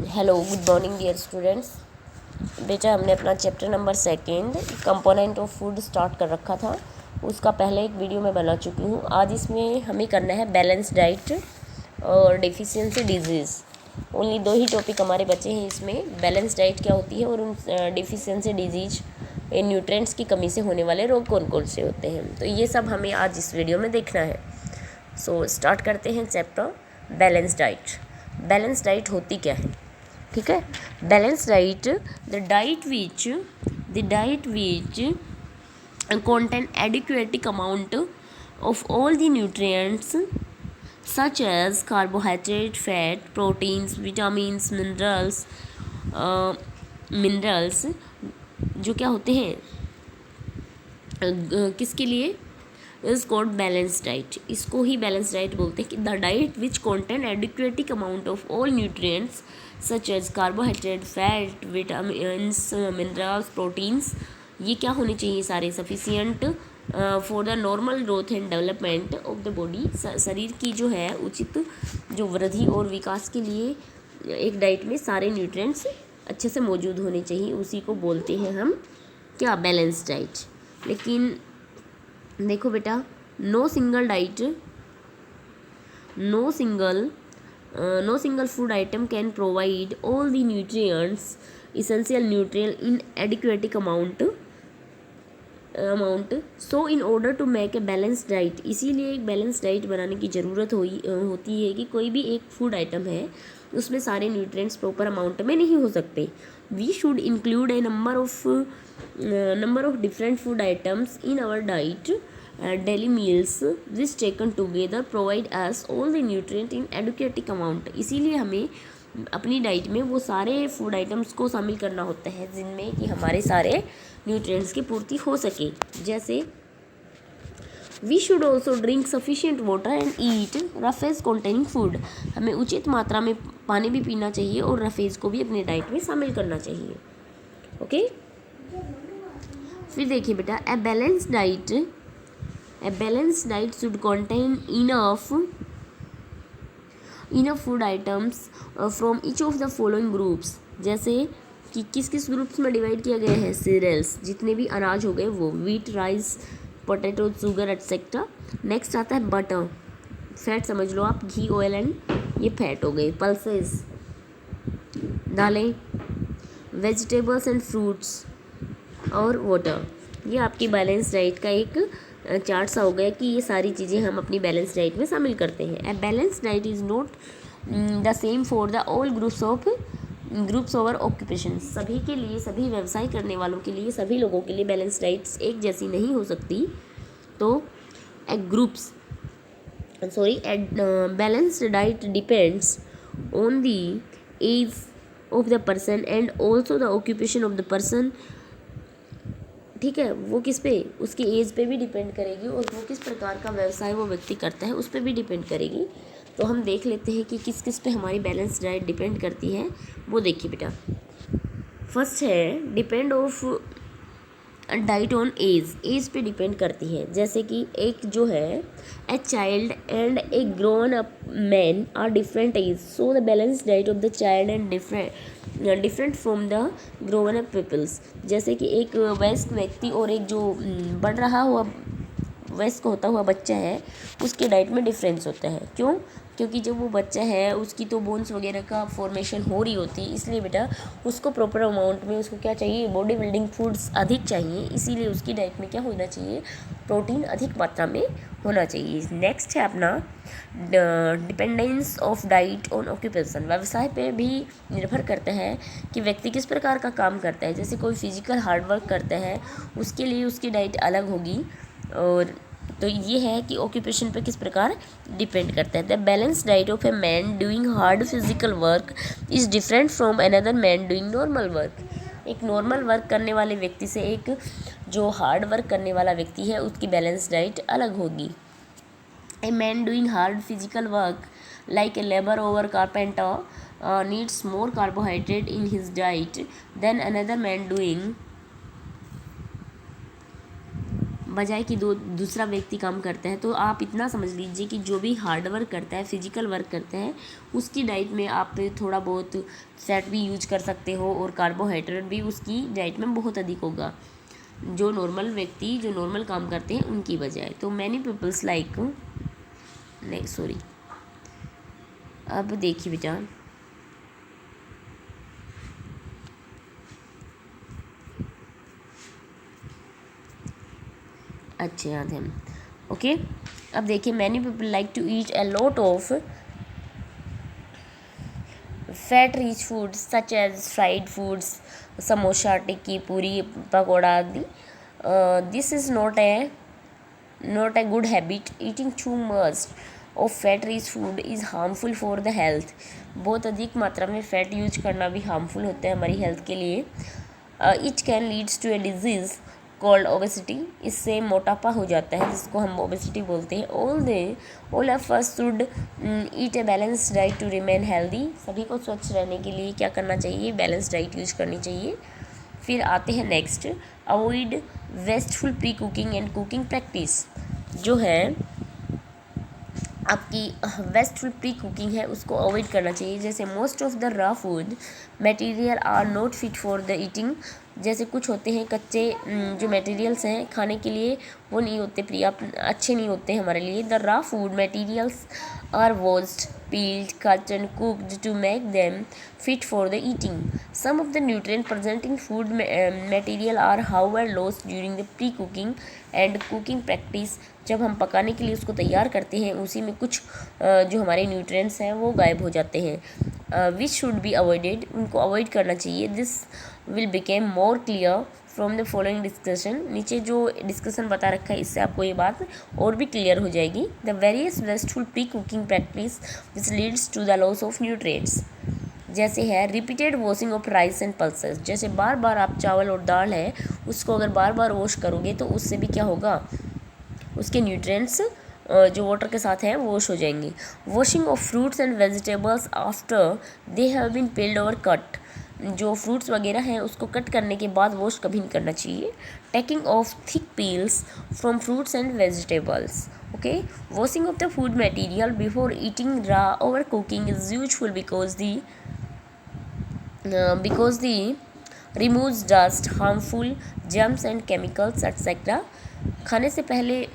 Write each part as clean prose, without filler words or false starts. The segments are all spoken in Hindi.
Hello, good morning dear students. बेटा, हमने अपना chapter number 2 component of food start कर रखा था। उसका पहले एक वीडियो मैं बना चुकी हूँ। आज इसमें हमें करना है बैलेंस डाइट और डेफिशिएंसी डिजीज़। ओनली 2 ही टॉपिक हमारे बचे हैं इसमें। बैलेंस डाइट क्या होती है और उन डेफिशिएंसी डिजीज इन न्यूट्रिएंट्स की कमी से होने वाले रोग कौन कौन से होते हैं, तो ये सब हमें आज इस वीडियो में देखना है। सो स्टार्ट करते हैं chapter balance diet. Balance diet होती क्या है? ठीक है, balance diet the diet which contain adequate amount of all the nutrients such as carbohydrate, fat, proteins, vitamins, minerals जो क्या होते हैं किसके लिए? Is called balance diet. इसको ही बैलेंस डाइट बोलते हैं कि the diet which contain adequate amount of all nutrients such as carbohydrate, fat, vitamins, minerals, proteins. ये क्या होने चाहिए? सारे sufficient for the normal growth and development of the body. शरीर की जो है उचित जो वृद्धि और विकास के लिए एक डाइट में सारे न्यूट्रिएंट्स अच्छे से मौजूद होने चाहिए। उसी को बोलते हैं हम क्या? Balance diet. लेकिन देखो बेटा, no single food item can provide all the nutrients essential nutrient in adequate amount so in order to make a balanced diet। इसीलिए एक बैलेंस डाइट बनाने की ज़रूरत होती है कि कोई भी एक फूड आइटम है उसमें सारे न्यूट्रिएंट्स प्रॉपर अमाउंट में नहीं हो सकते। We should include a number of different food items in our diet daily meals which taken together provide us all the nutrient in adequate amount. इसीलिए हमें अपनी डाइट में वो सारे फूड आइटम्स को शामिल करना होता है जिनमें कि हमारे सारे न्यूट्रिएंट्स की पूर्ति हो सके। जैसे we should also drink sufficient water and eat roughage containing food. हमें उचित मात्रा में पानी भी पीना चाहिए और रफेज को भी अपनी डाइट में शामिल करना चाहिए। ओके, फिर देखिए बेटा, ए balance diet should contain enough food items from each of the following groups. जैसे कि किस किस ग्रुप्स में डिवाइड किया गया है? सीरियल्स, जितने भी अनाज हो गए वो, wheat, rice, potato, sugar etcetera. Next आता है बटर, फैट समझ लो आप, घी, ऑयल एंड ये फैट हो गए। पल्सेस, दालें, वेजिटेबल्स एंड फ्रूट्स और वाटर। ये आपकी बैलेंस डाइट का एक चार्ट सा हो गया कि ये सारी चीज़ें हम अपनी बैलेंस डाइट में शामिल करते हैं। ए balance diet is not the same for the all groups over occupation. सभी के लिए, सभी व्यवसाय करने वालों के लिए, सभी लोगों के लिए बैलेंस डाइट्स एक जैसी नहीं हो सकती। तो balanced diet depends on the age of the person and also the occupation of the person. ठीक है, वो किस पे? उसकी एज पे भी डिपेंड करेगी और वो किस प्रकार का व्यवसाय वो व्यक्ति करता है उस पर भी डिपेंड करेगी। तो हम देख लेते हैं कि किस किस पे हमारी बैलेंस डाइट डिपेंड करती है। वो देखिए बेटा, फर्स्ट है depend of diet on age पे डिपेंड करती है। जैसे कि एक जो है a child and a grown up man are different age, so the balance diet of the child and different from the grown up peoples. जैसे कि एक वयस्क व्यक्ति और एक जो बढ़ रहा हुआ वयस्क होता हुआ बच्चा है उसके डाइट में डिफरेंस होता है। क्यों? क्योंकि जब वो बच्चा है उसकी तो बोन्स वगैरह का फॉर्मेशन हो रही होती है, इसलिए बेटा उसको प्रॉपर अमाउंट में उसको क्या चाहिए? बॉडी बिल्डिंग फूड्स अधिक चाहिए। इसीलिए उसकी डाइट में क्या होना चाहिए? प्रोटीन अधिक मात्रा में होना चाहिए। नेक्स्ट है अपना dependence of diet on occupation. व्यवसाय पे भी निर्भर करता है कि व्यक्ति किस प्रकार का काम करता है। जैसे कोई फिजिकल हार्डवर्क करता है उसके लिए उसकी डाइट अलग होगी। और तो ये है कि ऑक्यूपेशन पे किस प्रकार डिपेंड करता है। The balance diet of A man doing hard physical work is different from another man doing normal work. एक नॉर्मल वर्क करने वाले व्यक्ति से एक जो हार्ड वर्क करने वाला व्यक्ति है उसकी बैलेंस डाइट अलग होगी। A man doing hard physical work like a labour over carpenter needs more carbohydrate in his diet than another man doing बजाय कि दूसरा व्यक्ति काम करता है। तो आप इतना समझ लीजिए कि जो भी हार्ड वर्क करता है, फिजिकल वर्क करता है, उसकी डाइट में आप थोड़ा बहुत फैट भी यूज कर सकते हो और कार्बोहाइड्रेट भी उसकी डाइट में बहुत अधिक होगा, जो नॉर्मल व्यक्ति जो नॉर्मल काम करते हैं उनकी बजाय। तो मैनी पीपल्स लाइक नहीं सॉरी अब देखिए बेटा, अच्छे याद है। ओके, अब देखिए many people like to eat a lot of fat rich foods such as fried foods, samosa, tikki, puri, pakora आदि। This is not a good habit. Eating too much of fat rich food is harmful for the health. बहुत अधिक मात्रा में फैट यूज करना भी हार्मफुल होता है हमारी हेल्थ के लिए। It can leads to a disease called obesity. इससे मोटापा हो जाता है जिसको हम ओबेसिटी बोलते हैं। All of us should eat a balance diet to remain healthy. सभी को स्वच्छ रहने के लिए क्या करना चाहिए? बैलेंस डाइट यूज करनी चाहिए। फिर आते हैं next, avoid wasteful pre cooking and cooking practice. जो है आपकी वेस्टफुल प्री कुकिंग है उसको अवॉइड करना चाहिए। जैसे most of the raw food material are not fit for the eating. जैसे कुछ होते हैं कच्चे जो मटेरियल्स हैं खाने के लिए वो नहीं होते अच्छे नहीं होते हैं हमारे लिए। The raw food materials are washed, peeled, cut and cooked to make them fit for the eating. Some of the nutrients present in food material are however lost during the pre-cooking and cooking practice. जब हम पकाने के लिए उसको तैयार करते हैं उसी में कुछ जो हमारे न्यूट्रिएंट्स हैं वो गायब हो जाते हैं। विच शुड बी अवॉइडेड, उनको अवॉइड करना चाहिए। This will became more clear from the following discussion. नीचे जो डिस्कशन बता रखा है इससे आपको ये बात और भी क्लियर हो जाएगी। The various wasteful pre cooking practice which leads to the loss of nutrients. जैसे है repeated washing of rice and pulses. जैसे बार बार आप चावल और दाल है उसको अगर बार बार वॉश करोगे तो उससे भी क्या होगा? उसके न्यूट्रिएंट्स जो वाटर के साथ हैं वो वॉश हो जाएंगे। Washing of fruits and vegetables after they have been peeled और कट। जो फ्रूट्स वगैरह हैं उसको कट करने के बाद वॉश कभी नहीं करना चाहिए। Taking of thick peels from fruits and vegetables. Okay, washing of the food material before eating raw over cooking is useful because the removes dust, harmful germs and chemicals etcetera. खाने से पहले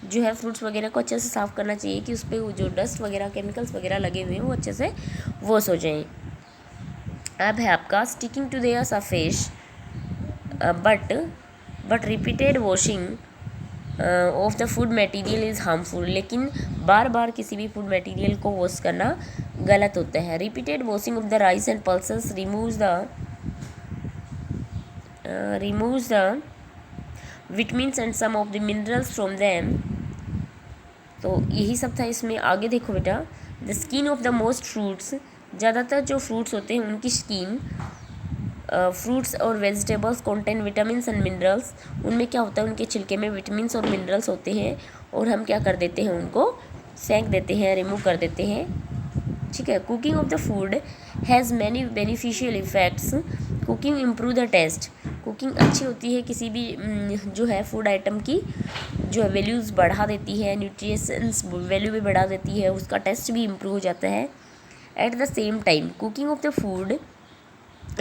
जो है फ्रूट्स वगैरह को अच्छे से साफ़ करना चाहिए कि उस पर जो डस्ट वगैरह केमिकल्स वगैरह लगे हुए हैं वो अच्छे से वॉश हो जाएं। अब है आपका sticking to their surface but repeated washing of the food material is harmful. लेकिन बार बार किसी भी फूड मटेरियल को वॉश करना गलत होता है। Repeated washing of the rice and pulses removes the vitamins and some of the minerals from them. तो यही सब था इसमें। आगे देखो बेटा, the skin of the most fruits. ज़्यादातर जो फ्रूट्स होते हैं उनकी स्किन, फ्रूट्स और vegetables contain vitamins and minerals. उनमें क्या होता है? उनके छिलके में विटामिन्स और मिनरल्स होते हैं और हम क्या कर देते हैं? उनको फेंक देते हैं, रिमूव कर देते हैं। ठीक है। Cooking of the food has many beneficial effects. Cooking improve the taste. Cooking अच्छी होती है किसी भी जो है फूड आइटम की जो है वैल्यूज़ बढ़ा देती है, न्यूट्रिशंस वैल्यू भी बढ़ा देती है, उसका टेस्ट भी इम्प्रूव हो जाता है। At the same time cooking of the food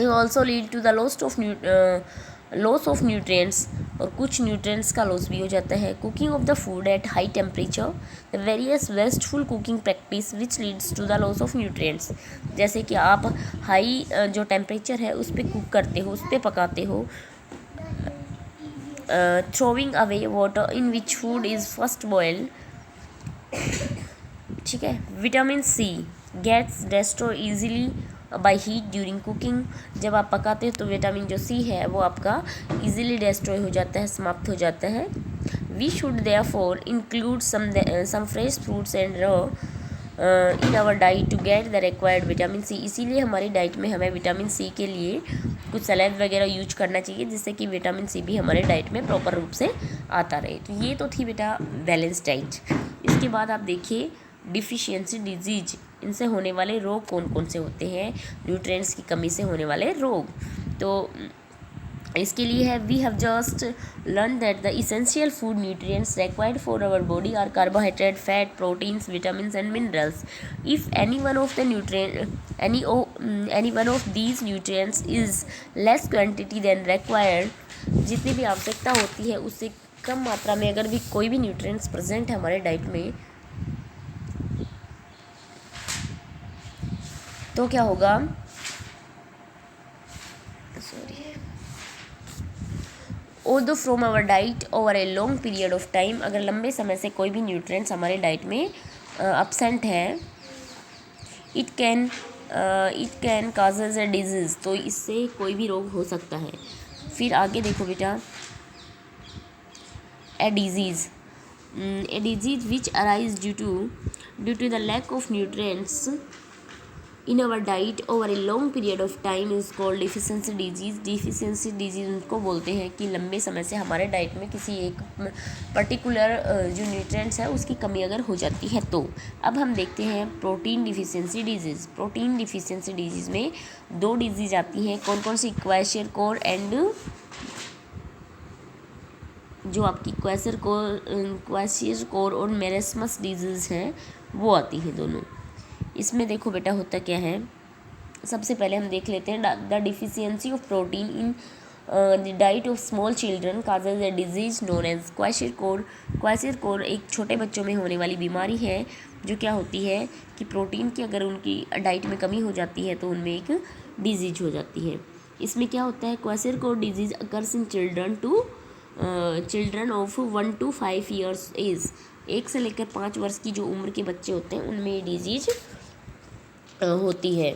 also lead to the loss of nutrients. और कुछ न्यूट्रिएंट्स का लॉस भी हो जाता है। Cooking of the food at high temperature, the various wasteful cooking practice which leads to the loss of nutrients. जैसे कि आप हाई जो टेम्परेचर है उस पर कुक करते हो, उस पर पकाते हो। Throwing away water in which food is first boiled. ठीक है। Vitamin C gets destroy easily by heat during cooking. जब आप पकाते हो तो विटामिन जो सी है वो आपका ईजिली डेस्ट्रॉय हो जाता है, समाप्त हो जाता है। We should therefore include some fresh fruits and raw in our diet to get the required vitamin C. इसीलिए हमारी डाइट में हमें विटामिन सी के लिए कुछ सलाद वगैरह यूज करना चाहिए जिससे कि विटामिन सी भी हमारे डाइट में प्रॉपर रूप से आता रहे। तो ये तो थी बेटा बैलेंस डाइट। इसके बाद आप देखिए डिफिशियंसी डिजीज, इनसे होने वाले रोग कौन कौन से होते हैं? न्यूट्रिएंट्स की कमी से होने वाले रोग। तो इसके लिए है we have just learn that the essential food nutrients required for our body are carbohydrate, fat, proteins, vitamins and minerals. If any one of the any one of these nutrients is less quantity than required, जितनी भी आवश्यकता होती है उससे कम मात्रा में अगर भी कोई भी न्यूट्रिएंट्स प्रेजेंट है हमारे डाइट में, तो क्या होगा, sorry, although from our diet over a long period of time, अगर लंबे समय से कोई भी न्यूट्रिएंट्स हमारे डाइट में एब्सेंट है, it can causes A disease, तो इससे कोई भी रोग हो सकता है. फिर आगे देखो बेटा, a disease which arise due to the lack of nutrients in our diet over a long period of time is called deficiency disease. Deficiency disease उनको बोलते हैं कि लंबे समय से हमारे डाइट में किसी एक पर्टिकुलर जो न्यूट्रिएंट्स है उसकी कमी अगर हो जाती है तो. अब हम देखते हैं protein deficiency disease. Protein deficiency disease में 2 डिजीज़ आती हैं. कौन कौन सी? क्वाशियरकोर एंड जो आपकी क्वाशियरकोर और मेरेस्मस डिजीज़ हैं वो आती हैं दोनों. इसमें देखो बेटा होता क्या है, सबसे पहले हम देख लेते हैं the deficiency of protein in the diet of small children causes a disease known as kwashiorkor. Kwashiorkor एक छोटे बच्चों में होने वाली बीमारी है जो क्या होती है कि प्रोटीन की अगर उनकी डाइट में कमी हो जाती है तो उनमें एक डिजीज हो जाती है. इसमें क्या होता है, kwashiorkor disease occurs in children of 1 to 5 years age. 1 से लेकर 5 वर्ष की जो उम्र के बच्चे होते हैं उनमें ये डिजीज होती है.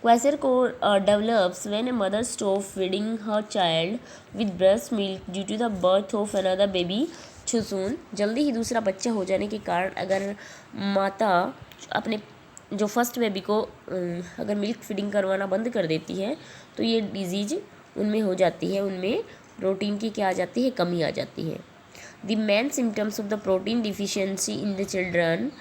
Kwashiorkor develops when a mother stop feeding her child with breast milk due to the birth of another baby too soon. जल्दी ही दूसरा बच्चा हो जाने के कारण अगर माता अपने जो फर्स्ट बेबी को अगर मिल्क फीडिंग करवाना बंद कर देती है तो ये डिजीज उनमें हो जाती है, उनमें प्रोटीन की क्या आ जाती है, कमी आ जाती है. The main symptoms of the protein deficiency in the children,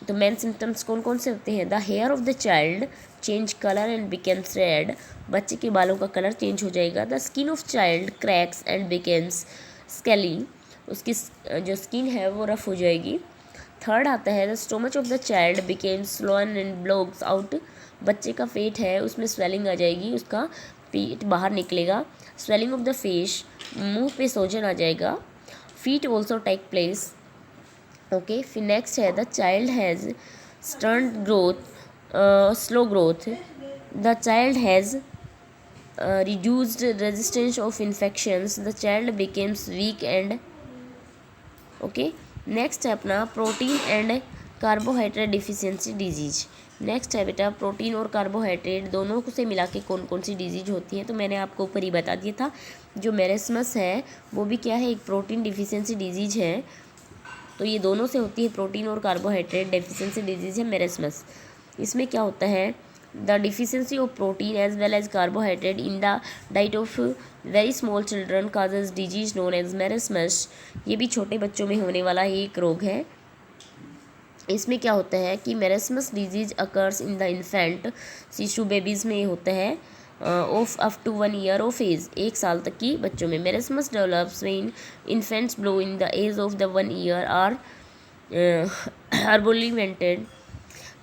तो मेन सिम्टम्स कौन कौन से होते हैं? The hair of the child change colour and becomes red, बच्चे के बालों का कलर चेंज हो जाएगा. The skin of child cracks and becomes scaly, उसकी जो स्किन है वो रफ हो जाएगी. थर्ड आता है the stomach of the child becomes swollen and blocks out, बच्चे का पेट है उसमें स्वेलिंग आ जाएगी, उसका पेट बाहर निकलेगा. स्वेलिंग ऑफ द फेस, मुंह पे सोजन आ जाएगा. Feet also take place. Okay, फिर नेक्स्ट है the child has stunted growth, slow growth. The child has reduced resistance of infections. The child becomes weak and okay. Next है अपना protein and carbohydrate deficiency disease. Next है बेटा प्रोटीन और कार्बोहाइड्रेट दोनों से मिला के कौन कौन सी डिजीज होती है, तो मैंने आपको ऊपर ही बता दिया था. जो मेरेस्मस है वो भी क्या है, एक प्रोटीन डिफिशियंसी डिजीज है. तो ये दोनों से होती है, प्रोटीन और कार्बोहाइड्रेट डिफिशियंसी डिजीज है मेरेस्मस. इसमें क्या होता है, the deficiency of protein as well as carbohydrate in the diet of very small children causes disease known as marasmus. ये भी छोटे बच्चों में होने वाला ही एक रोग है. इसमें क्या होता है कि marasmus disease occurs in the infant, शिशु बेबीज़ में होता है of up to 1 year of age, 1 साल तक की बच्चों में. Marasmus develops when infants below in the age of the 1 year are अर्बोलिमेंटेड.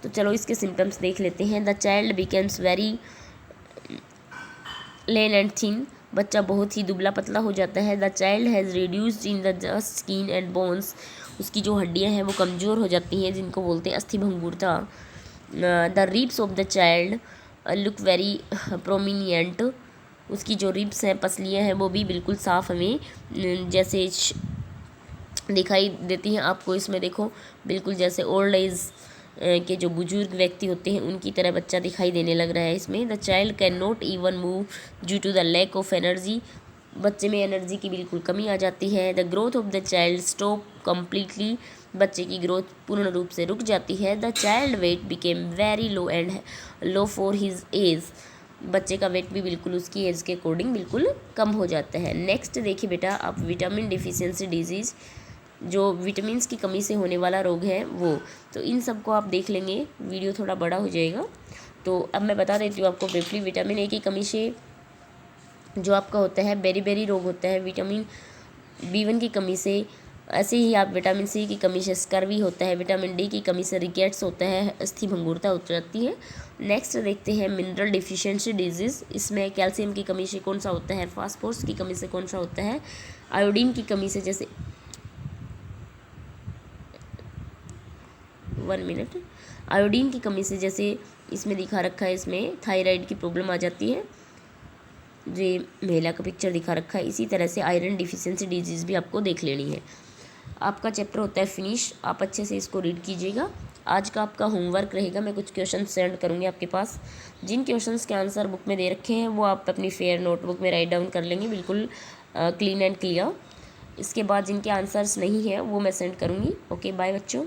तो चलो इसके सिम्टम्स देख लेते हैं. The child becomes very lean and thin, बच्चा बहुत ही दुबला पतला हो जाता है. The child has reduced in the skin and bones, उसकी जो हड्डियां हैं वो कमज़ोर हो जाती हैं जिनको बोलते हैं अस्थिभंगुरता. The ribs of the child look very prominent, उसकी जो रिब्स हैं पसलियाँ हैं वो भी बिल्कुल साफ़ हमें जैसे दिखाई देती हैं. आपको इसमें देखो बिल्कुल जैसे ओल्ड एज के जो बुजुर्ग व्यक्ति होते हैं उनकी तरह बच्चा दिखाई देने लग रहा है इसमें. The child can not even move due to the lack of energy, बच्चे में एनर्जी की बिल्कुल कमी आ जाती है. The growth of the child stop completely, बच्चे की ग्रोथ पूर्ण रूप से रुक जाती है. The child weight become very low and low for his age, बच्चे का वेट भी बिल्कुल उसकी एज के अकॉर्डिंग बिल्कुल कम हो जाता है. नेक्स्ट देखिए बेटा आप विटामिन डिफिशियंसी डिजीज़, जो विटामिन्स की कमी से होने वाला रोग है वो. तो इन सब को आप देख लेंगे, वीडियो थोड़ा बड़ा हो जाएगा. तो अब मैं बता देती हूँ आपको ब्रीफली. विटामिन ए की कमी से जो आपका होता है बेरी रोग होता है विटामिन B1 की कमी से। ऐसे ही आप विटामिन सी की कमी से स्कर्वी होता है, विटामिन डी की कमी से रिकेट्स होता है, अस्थि भंगुरता हो जाती है। नेक्स्ट देखते हैं मिनरल डिफिशियंसी डिजीज़। इसमें कैल्शियम की कमी से कौन सा होता है, फास्फोरस की कमी से कौन सा होता है, आयोडीन की कमी से, जैसे 1 मिनट, आयोडीन की कमी से जैसे इसमें दिखा रखा है, इसमें थायराइड की प्रॉब्लम आ जाती है, ये महिला का पिक्चर दिखा रखा है। इसी तरह से आयरन डिफिशियंसी डिजीज़ भी आपको देख लेनी है। आपका चैप्टर होता है फिनिश, आप अच्छे से इसको रीड कीजिएगा। आज का आपका होमवर्क रहेगा, मैं कुछ क्वेश्चन सेंड करूँगी आपके पास। जिन क्वेश्चंस के आंसर बुक में दे रखे हैं वो आप अपनी फेयर नोटबुक में राइट डाउन कर लेंगे, बिल्कुल क्लीन एंड क्लियर। इसके बाद जिनके आंसर्स नहीं हैं वो मैं सेंड करूँगी। ओके बाय बच्चों।